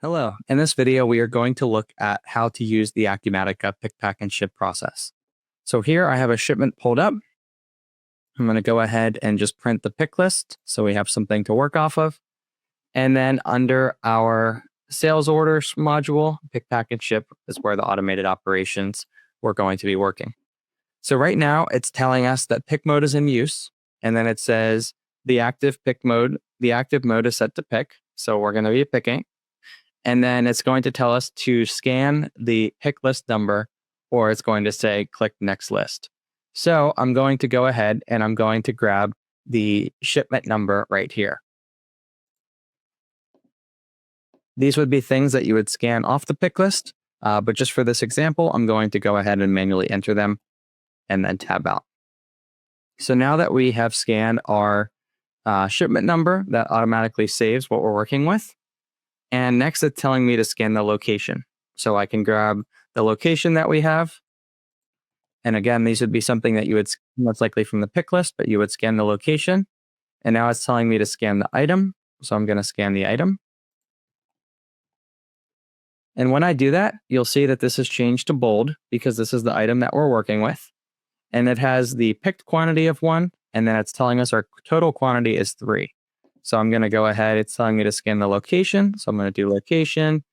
Hello. In this video, we are going to look at how to use the Acumatica pick, pack, and ship process. So here I have a shipment pulled up. I'm going to go ahead and just print the pick list so we have something to work off of. And then under our sales orders module, pick, pack, and ship is where the automated operations we're going to be working. So right now it's telling us that pick mode is in use. And then it says the active mode is set to pick. So we're going to be picking. And then it's going to tell us to scan the pick list number, or it's going to say click next list. So I'm going to go ahead and I'm going to grab the shipment number right here. These would be things that you would scan off the pick list, but just for this example, I'm going to go ahead and manually enter them and then tab out. So now that we have scanned our shipment number, that automatically saves what we're working with. And next it's telling me to scan the location. So I can grab the location that we have. And again, these would be something that you would most likely from the pick list, but you would scan the location. And now it's telling me to scan the item. So I'm going to scan the item. And when I do that, you'll see that this has changed to bold because this is the item that we're working with. And it has the picked quantity of 1. And then it's telling us our total quantity is 3. So I'm going to go ahead. It's telling me to scan the location. So I'm going to do location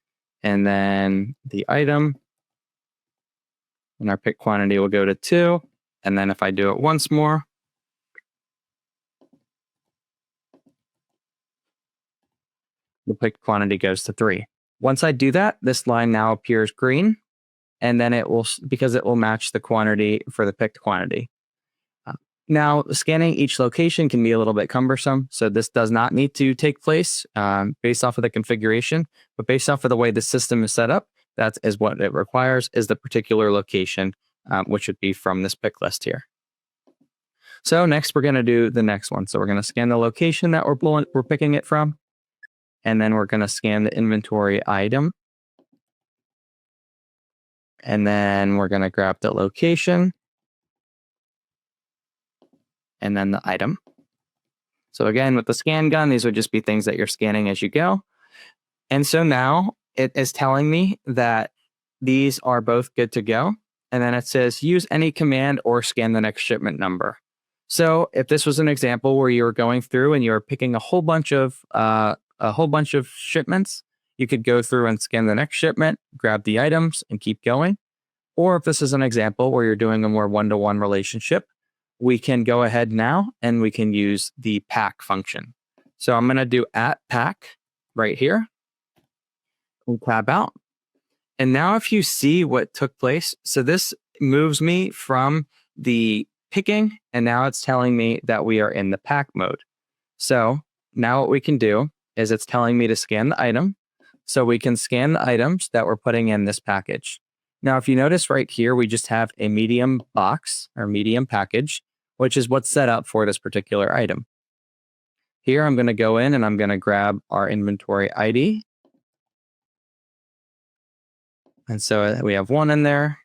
and then the item. And our pick quantity will go to 2. And then if I do it once more, the pick quantity goes to 3. Once I do that, this line now appears green. And then it will, because it will match the quantity for the picked quantity. Now, scanning each location can be a little bit cumbersome, so this does not need to take place based off of the configuration, but based off of the way the system is set up, that is what it requires, is the particular location, which would be from this pick list here. So next, we're going to do the next one. So we're going to scan the location that we're picking it from, and then we're going to scan the inventory item. And then we're going to grab the location, and then the item. So again, with the scan gun, these would just be things that you're scanning as you go. And so now it is telling me that these are both good to go. And then it says use any command or scan the next shipment number. So if this was an example where you were going through and you were picking a whole bunch of shipments, you could go through and scan the next shipment, grab the items, and keep going. Or if this is an example where you're doing a more one-to-one relationship, we can go ahead now and we can use the pack function. So I'm going to do @pack right here. We'll tab out. And now if you see what took place, so this moves me from the picking, and now it's telling me that we are in the pack mode. So now what we can do is it's telling me to scan the item. So we can scan the items that we're putting in this package. Now, if you notice right here, we just have a medium box or medium package, which is what's set up for this particular item. Here, I'm going to go in and I'm going to grab our inventory ID. And so we have 1 in there.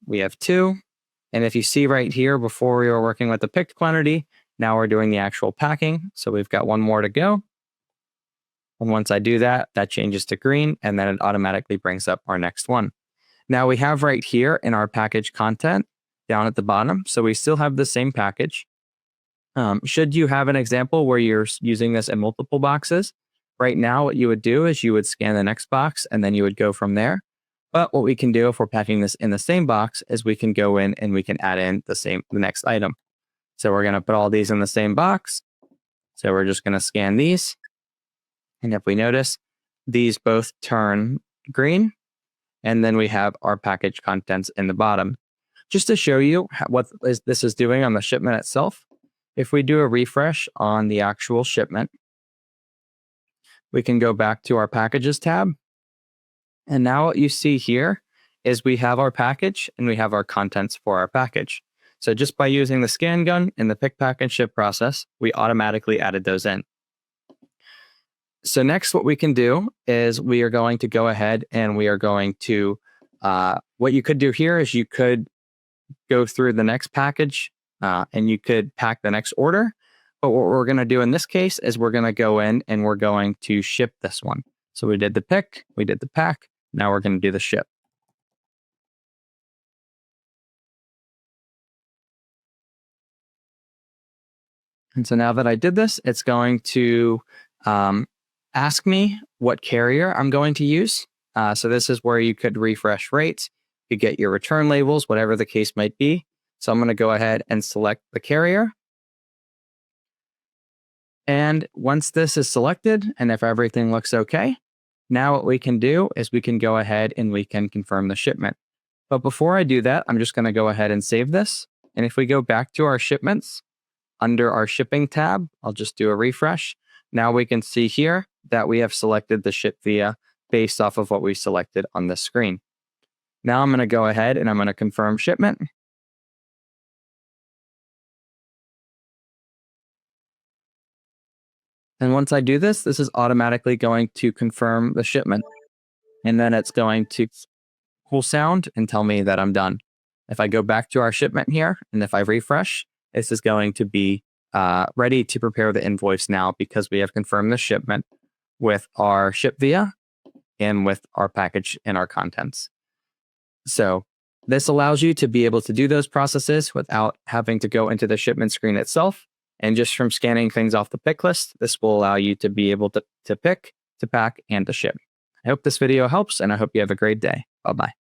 We have 2. And if you see right here, before we were working with the picked quantity, now we're doing the actual packing. So we've got 1 more to go. And once I do that, that changes to green, and then it automatically brings up our next one. Now we have right here in our package content down at the bottom. So we still have the same package. Should you have an example where you're using this in multiple boxes, right now what you would do is you would scan the next box and then you would go from there. But what we can do if we're packing this in the same box is we can go in and we can add in the next item. So we're going to put all these in the same box. So we're just going to scan these. And if we notice, these both turn green. And then we have our package contents in the bottom. Just to show you what this is doing on the shipment itself, if we do a refresh on the actual shipment, we can go back to our packages tab. And now what you see here is we have our package and we have our contents for our package. So just by using the scan gun in the pick, pack, and ship process, we automatically added those in. So next, what we can do is we are going to go ahead and we are going to, what you could do here is you could go through the next package and you could pack the next order. But what we're going to do in this case is we're going to go in and we're going to ship this one. So we did the pick, we did the pack. Now we're going to do the ship. And so now that I did this, it's going to ask me what carrier I'm going to use. So this is where you could refresh rates, you could get your return labels, whatever the case might be. So I'm going to go ahead and select the carrier. And once this is selected, and if everything looks okay, now what we can do is we can go ahead and we can confirm the shipment. But before I do that, I'm just going to go ahead and save this. And if we go back to our shipments, under our shipping tab, I'll just do a refresh. Now we can see here that we have selected the ship via based off of what we selected on this screen. Now I'm going to go ahead and I'm going to confirm shipment. And once I do this, this is automatically going to confirm the shipment. And then it's going to cool sound and tell me that I'm done. If I go back to our shipment here, and if I refresh, this is going to be ready to prepare the invoice now because we have confirmed the shipment with our ship via and with our package and our contents. So this allows you to be able to do those processes without having to go into the shipment screen itself. And just from scanning things off the pick list, this will allow you to be able to pick, to pack, and to ship. I hope this video helps, and I hope you have a great day. Bye-bye.